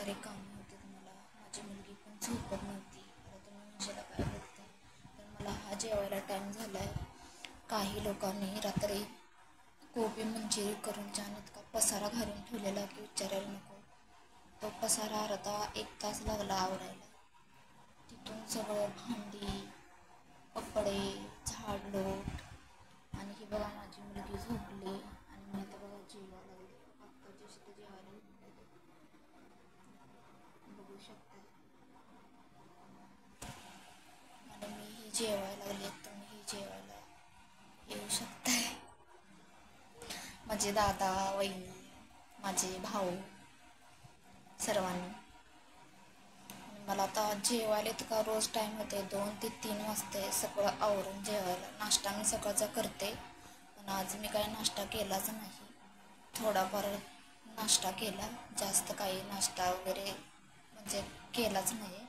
सारे कामं होते. मला माझी मुलगी पण झोपत नव्हती. आता तुम्ही म्हणशाला काय बघते, तर मला हा जेवायला टाईम झाला आहे. काही लोकांनी रात्री कोबी मंचुरी करून छान इतका पसारा घालून ठेवलेला की विचारायला नको. तो पसारा अर्धा 1 तास लागला आवरायला. तिथून सगळं भांडी, कपडे, झाडलोट, आणि ही बघा माझी मुलगी झोपली आणि मी आता बघा जेवायला लागले. आत्ता जशी जेवायला बघू शकता. आणि मी ही जेवायला लागले, तुम्ही ही जेवायला येऊ शकताय. माझे दादा, वहिनी, माझे भाऊ, सर्वांनी. मला आता जेवायला इतका रोज टाईम होते, 2 ते 3 वाजते सगळं आवरून जेवायला. नाश्ता मी सकाळचा करते, पण आज मी काही नाश्ता केलाच नाही. थोडाफार नाश्ता केला, जास्त काही नाश्ता वगैरे म्हणजे केलाच नाही.